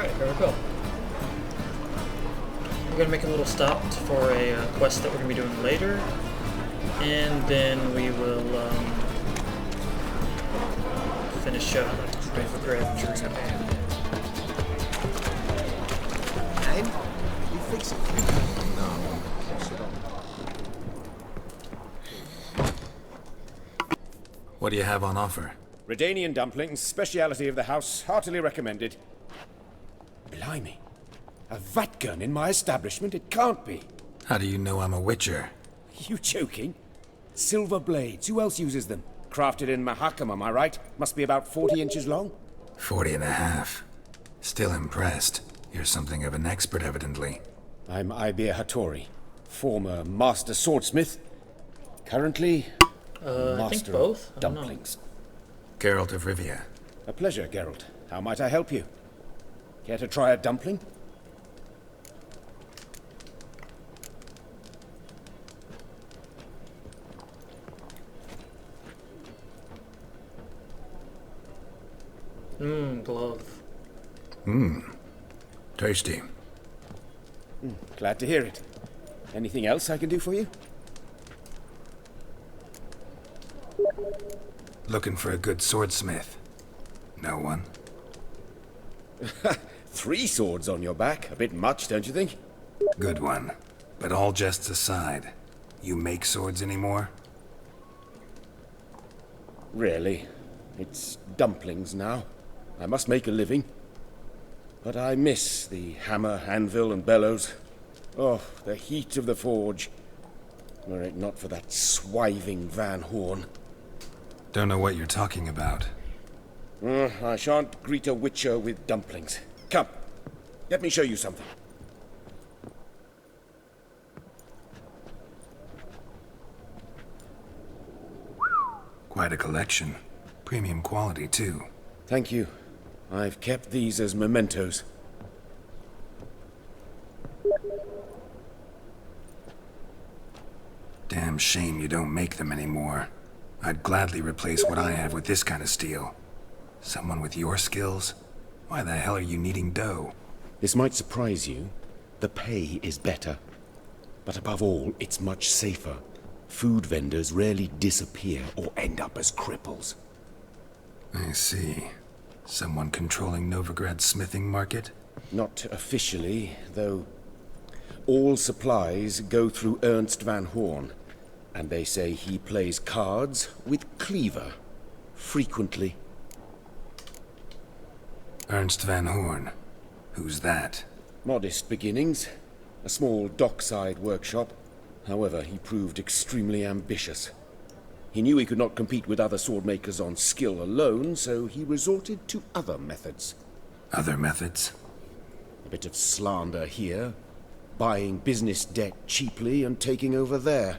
Alright, here we go. We're going to make a little stop for a quest that we're going to be doing later. And then we will finish up Novigrad Dream. And you fix it. No, What do you have on offer? Redanian dumplings, speciality of the house, heartily recommended. Blimey. A vat gun in my establishment? It can't be. How do you know I'm a witcher? You joking? Silver blades, who else uses them? Crafted in Mahakam, am I right? Must be about 40 inches long? 40 and a half. Still impressed. You're something of an expert, evidently. I'm Ibir Hattori, former master swordsmith. Currently, I think master both. of I don't know. dumplings. Geralt of Rivia. A pleasure, Geralt. How might I help you? Care to try a dumpling? Glove. Tasty. Glad to hear it. Anything else I can do for you? Looking for a good swordsmith. No one? 3 swords on your back. A bit much, don't you think? Good one. But all jests aside, you make swords anymore? Really. It's dumplings now. I must make a living. But I miss the hammer, anvil, and bellows. Oh, the heat of the forge. Were it not for that swiving Van Horn. Don't know what you're talking about. I shan't greet a witcher with dumplings. Come, let me show you something. Quite a collection. Premium quality, too. Thank you. I've kept these as mementos. Damn shame you don't make them anymore. I'd gladly replace what I have with this kind of steel. Someone with your skills? Why the hell are you needing dough? This might surprise you. The pay is better. But above all, it's much safer. Food vendors rarely disappear or end up as cripples. I see. Someone controlling Novigrad's smithing market? Not officially, though. All supplies go through Ernst Van Horn, and they say he plays cards with Cleaver. Frequently. Ernst Van Horn. Who's that? Modest beginnings. A small dockside workshop. However, he proved extremely ambitious. He knew he could not compete with other swordmakers on skill alone, so he resorted to other methods. Other methods? A bit of slander here, buying business debt cheaply and taking over there.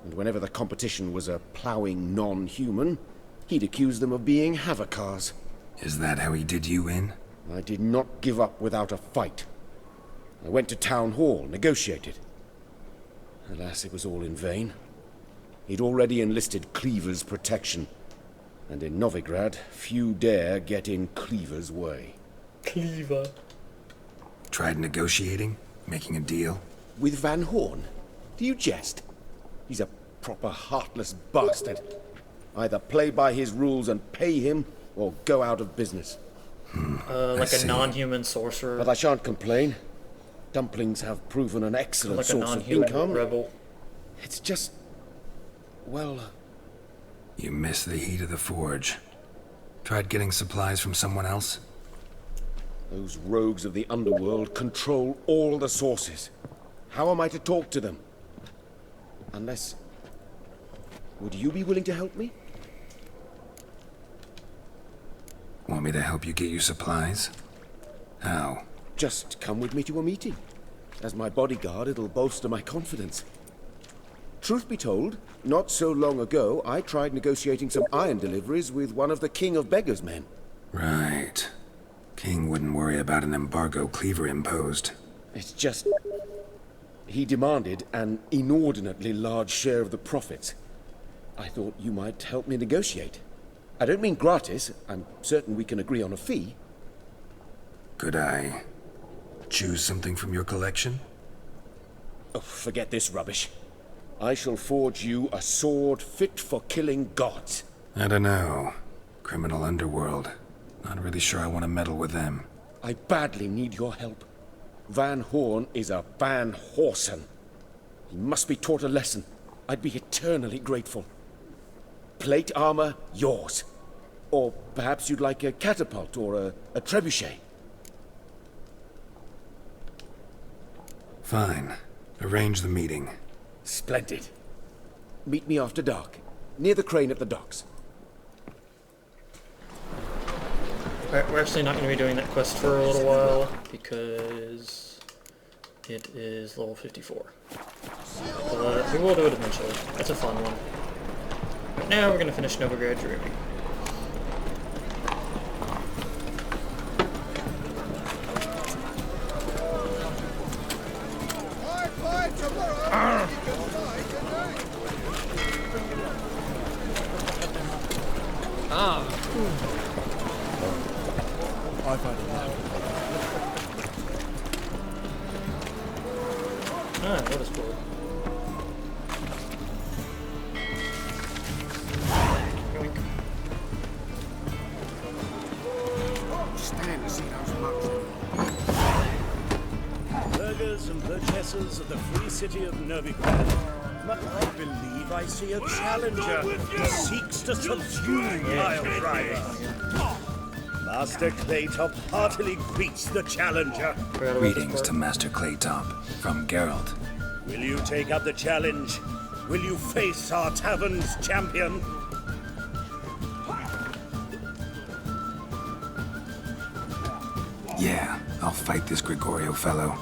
And whenever the competition was a ploughing non-human, he'd accuse them of being Havocars. Is that how he did you in? I did not give up without a fight. I went to town hall, negotiated. Alas, it was all in vain. He'd already enlisted Cleaver's protection, and in Novigrad, few dare get in Cleaver's way. Cleaver. Tried negotiating? Making a deal? With Van Horn? Do you jest? He's a proper heartless bastard. Either play by his rules and pay him, or go out of business. Like a non-human sorcerer. But I shan't complain. Dumplings have proven an excellent Like a source of non-human income. rebel. It's just... well... You miss the heat of the forge. Tried getting supplies from someone else? those rogues of the underworld control all the sources. How am I to talk to them? Unless... would you be willing to help me? Want me to help you get you supplies? How? Just come with me to a meeting. As my bodyguard, it'll bolster my confidence. Truth be told, not so long ago, I tried negotiating some iron deliveries with one of the King of Beggars' men. Right. King wouldn't worry about an embargo Cleaver imposed. It's just... he demanded an inordinately large share of the profits. I thought you might help me negotiate. I don't mean gratis. I'm certain we can agree on a fee. Could I choose something from your collection? Oh, forget this rubbish. I shall forge you a sword fit for killing gods. I don't know. Criminal underworld. Not really sure I want to meddle with them. I badly need your help. Van Horn is a Van Horsen. He must be taught a lesson. I'd be eternally grateful. Plate armor, yours. Or perhaps you'd like a catapult or a trebuchet. Fine. Arrange the meeting. Splendid. Meet me after dark, near the crane at the docks. We're actually not going to be doing that quest for a little while because it is level 54. But we will do it eventually. That's a fun one. But now we're going to finish Novigrad Dreaming. What is cool? Yoink. Stand to see those mugs. Burghers and burgesses of the free city of Novigrad. I believe I see a challenger who seeks to subdue my driver. Master Claytop heartily greets the challenger. Greetings to Master Claytop from Geralt. Will you take up the challenge? Will you face our tavern's champion? Yeah, I'll fight this Gregorio fellow.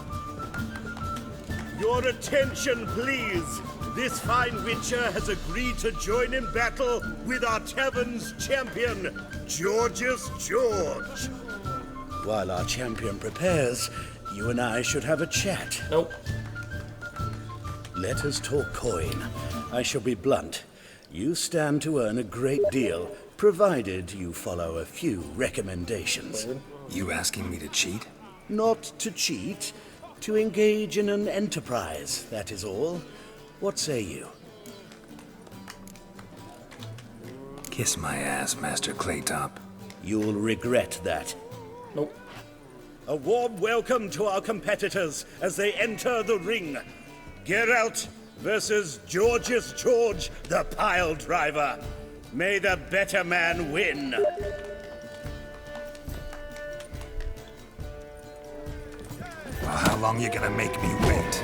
Your attention, please. This fine witcher has agreed to join in battle with our tavern's champion, Georgius George. While our champion prepares, you and I should have a chat. Nope. Let us talk coin. I shall be blunt. You stand to earn a great deal, provided you follow a few recommendations. You asking me to cheat? Not to cheat, to engage in an enterprise, that is all. What say you? Kiss my ass, Master Claytop. You'll regret that. Nope. A warm welcome to our competitors as they enter the ring. Geralt versus Georgius George, the pile driver. May the better man win. Well, how long you gonna make me wait?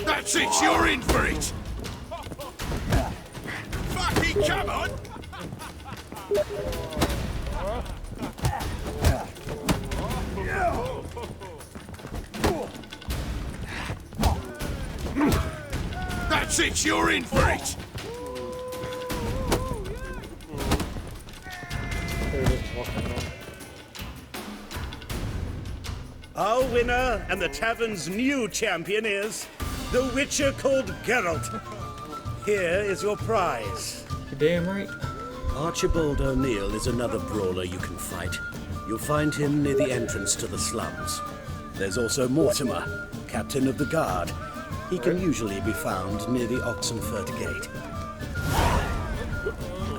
That's it, you're in for it! Fucking come on! That's it, you're in for it! Our winner and the tavern's new champion is the Witcher called Geralt. Here is your prize. You're damn right. Archibald O'Neill is another brawler you can fight. You'll find him near the entrance to the slums. There's also Mortimer, captain of the guard. He can usually be found near the Oxenfurt Gate.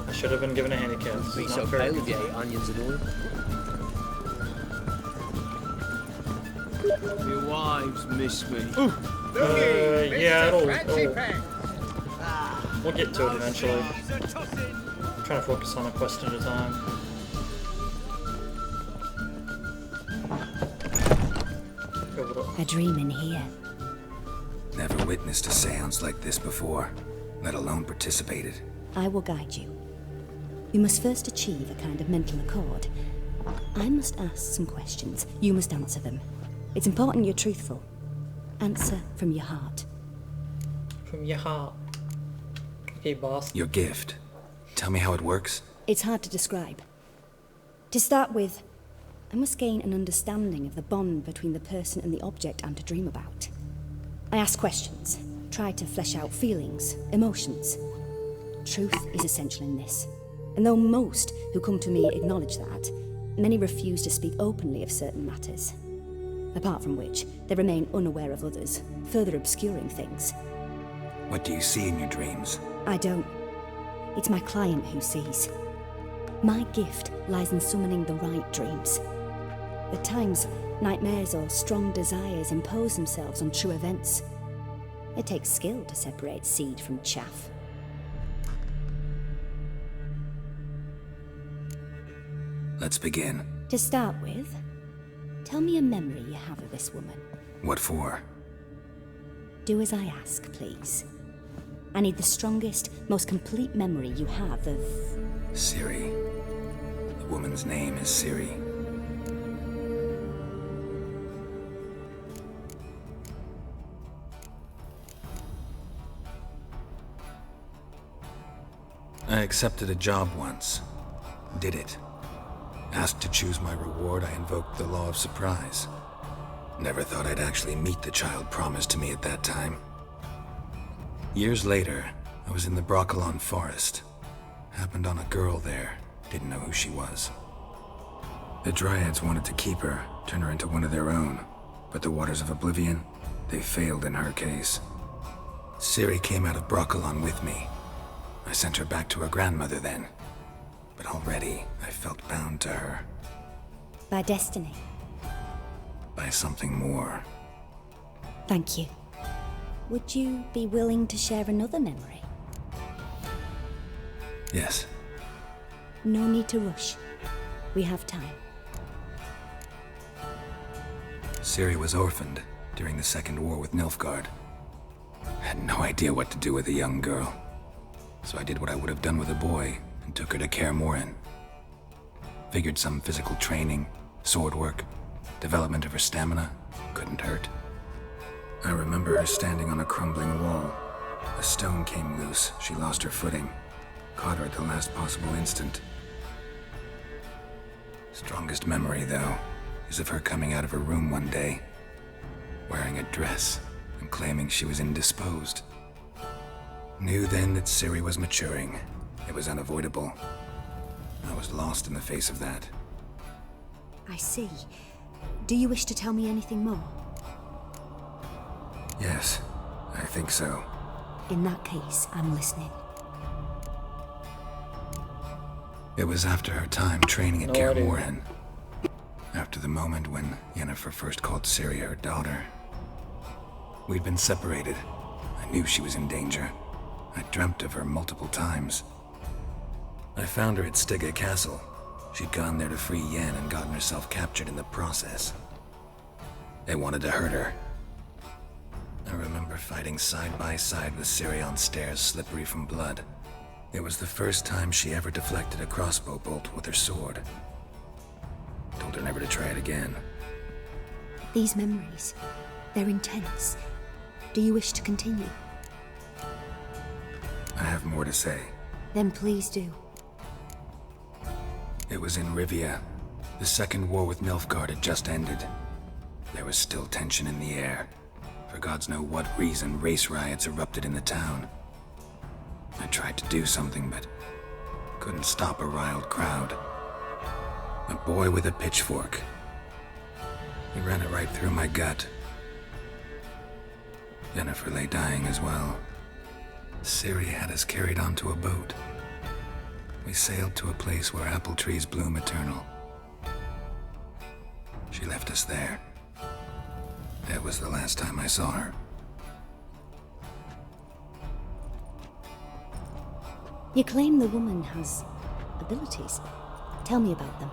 I should have been given a handicap. This Be is so not fair. pale if you ate onions and oil. Your wives miss me. Yeah, we'll get to it eventually. I'm trying to focus on a quest at a time. A dream in here. Never witnessed a seance like this before, let alone participated. I will guide you. You must first achieve a kind of mental accord. I must ask some questions. You must answer them. It's important you're truthful. Answer from your heart. From your heart. Okay, boss. Your gift. Tell me how it works. It's hard to describe. To start with, I must gain an understanding of the bond between the person and the object I'm to dream about. I ask questions, try to flesh out feelings, emotions. Truth is essential in this, and though most who come to me acknowledge that, many refuse to speak openly of certain matters. Apart from which, they remain unaware of others, further obscuring things. What do you see in your dreams? I don't. It's my client who sees. My gift lies in summoning the right dreams. At times, nightmares or strong desires impose themselves on true events. It takes skill to separate seed from chaff. Let's begin. To start with, tell me a memory you have of this woman. What for? Do as I ask, please. I need the strongest, most complete memory you have of... Ciri. The woman's name is Ciri. I accepted a job once. Did it. Asked to choose my reward, I invoked the law of surprise. Never thought I'd actually meet the child promised to me at that time. Years later, I was in the Broccolon forest. Happened on a girl there. Didn't know who she was. The Dryads wanted to keep her, turn her into one of their own. But the Waters of Oblivion, they failed in her case. Ciri came out of Broccolon with me. I sent her back to her grandmother then. But already, I felt bound to her. By destiny. By something more. Thank you. Would you be willing to share another memory? Yes. No need to rush. We have time. Ciri was orphaned during the Second War with Nilfgaard. Had no idea what to do with a young girl. So I did what I would have done with a boy and took her to Kaer Morhen. Figured some physical training, sword work, development of her stamina couldn't hurt. I remember her standing on a crumbling wall. A stone came loose, she lost her footing. Caught her at the last possible instant. Strongest memory, though, is of her coming out of her room one day, wearing a dress and claiming she was indisposed. Knew then that Ciri was maturing. It was unavoidable. I was lost in the face of that. I see. Do you wish to tell me anything more? Yes, I think so. In that case, I'm listening. It was after her time training at No Kaer idea. Morhen. After the moment when Yennefer first called Ciri her daughter. We'd been separated. I knew she was in danger. I dreamt of her multiple times. I found her at Stygga Castle. She'd gone there to free Yen and gotten herself captured in the process. They wanted to hurt her. I remember fighting side by side with Ciri on stairs slippery from blood. It was the first time she ever deflected a crossbow bolt with her sword. Told her never to try it again. These memories, they're intense. Do you wish to continue? I have more to say. Then please do. It was in Rivia. The Second War with Nilfgaard had just ended. There was still tension in the air. For gods know what reason, race riots erupted in the town. I tried to do something, but couldn't stop a riled crowd. A boy with a pitchfork. He ran it right through my gut. Yennefer lay dying as well. Ciri had us carried onto a boat. We sailed to a place where apple trees bloom eternal. She left us there. That was the last time I saw her. You claim the woman has abilities. Tell me about them.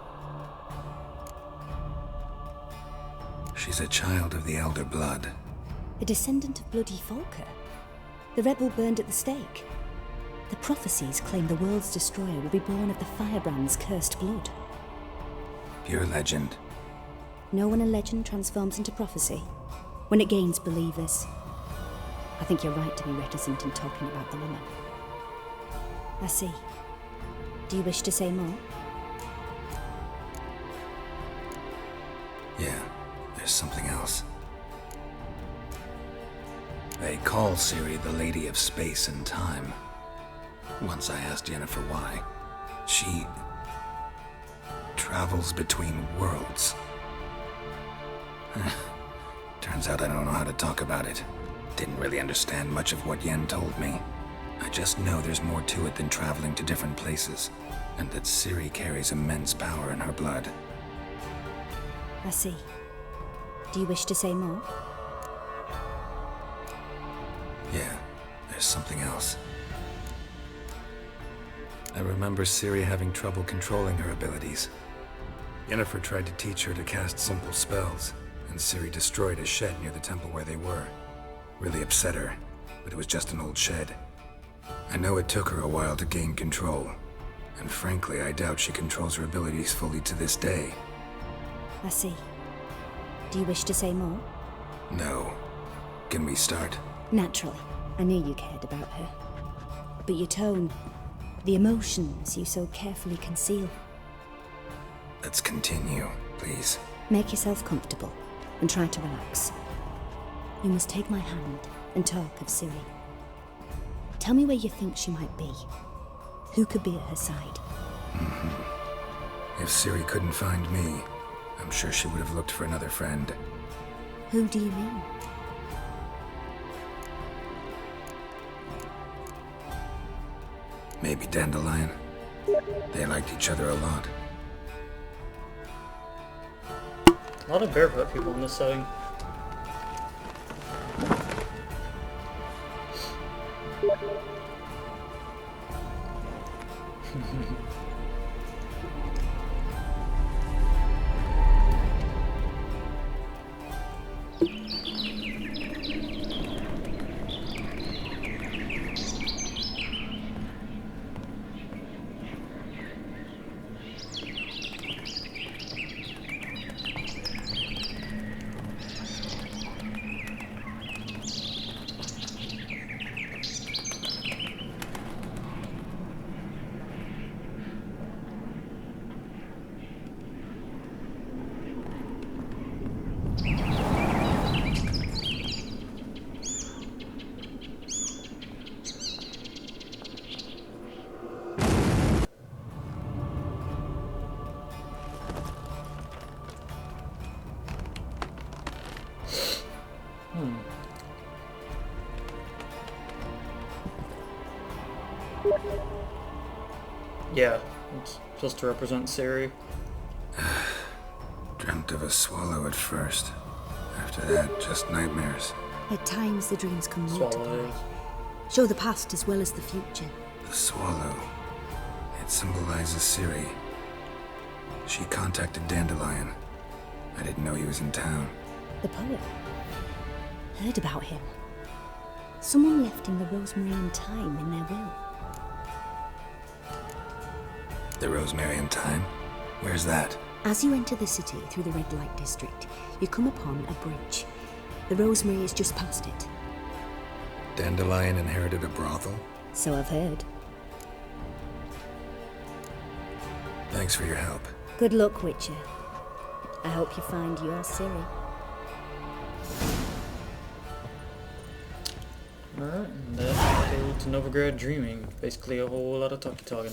She's a child of the Elder Blood. A descendant of bloody Falker. The rebel burned at the stake. The prophecies claim the world's destroyer will be born of the firebrand's cursed blood. Pure legend. Know when a legend transforms into prophecy? When it gains believers. I think you're right to be reticent in talking about the woman. I see. Do you wish to say more? Yeah, there's something else. They call Ciri the Lady of Space and Time. Once I asked Yennefer why. She travels between worlds. Turns out I don't know how to talk about it. Didn't really understand much of what Yen told me. I just know there's more to it than traveling to different places, and that Ciri carries immense power in her blood. I see. Do you wish to say more? Yeah, there's something else. I remember Ciri having trouble controlling her abilities. Yennefer tried to teach her to cast simple spells, and Ciri destroyed a shed near the temple where they were. Really upset her, but it was just an old shed. I know it took her a while to gain control, and frankly, I doubt she controls her abilities fully to this day. I see. Do you wish to say more? No. Can we start? Naturally. I knew you cared about her. But your tone, the emotions you so carefully conceal. Let's continue, please. Make yourself comfortable and try to relax. You must take my hand and talk of Ciri. Tell me where you think she might be. Who could be at her side? If Ciri couldn't find me, I'm sure she would have looked for another friend. Who do you mean? Maybe Dandelion. They liked each other a lot. A lot of barefoot people in this setting. Yeah, it's supposed to represent Ciri. Dreamt of a swallow at first. After that, just nightmares. At times the dreams come Swallow multiply. is. Show the past as well as the future. The swallow. It symbolizes Ciri. She contacted Dandelion. I didn't know he was in town. The poet. Heard about him. Someone left him the rosemary and thyme in their will. The Rosemary and Thyme? Where's that? As you enter the city through the red light district, you come upon a bridge. The rosemary is just past it. Dandelion inherited a brothel? So I've heard. Thanks for your help. Good luck, Witcher. I hope you find your Ciri. Alright, and that goes to Novigrad Dreaming. Basically a whole lot of talking.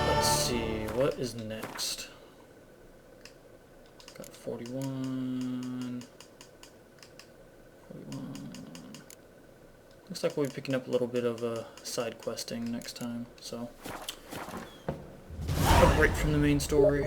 Let's see, what is next? Got 41. Looks like we'll be picking up a little bit of side questing next time, so a break from the main story.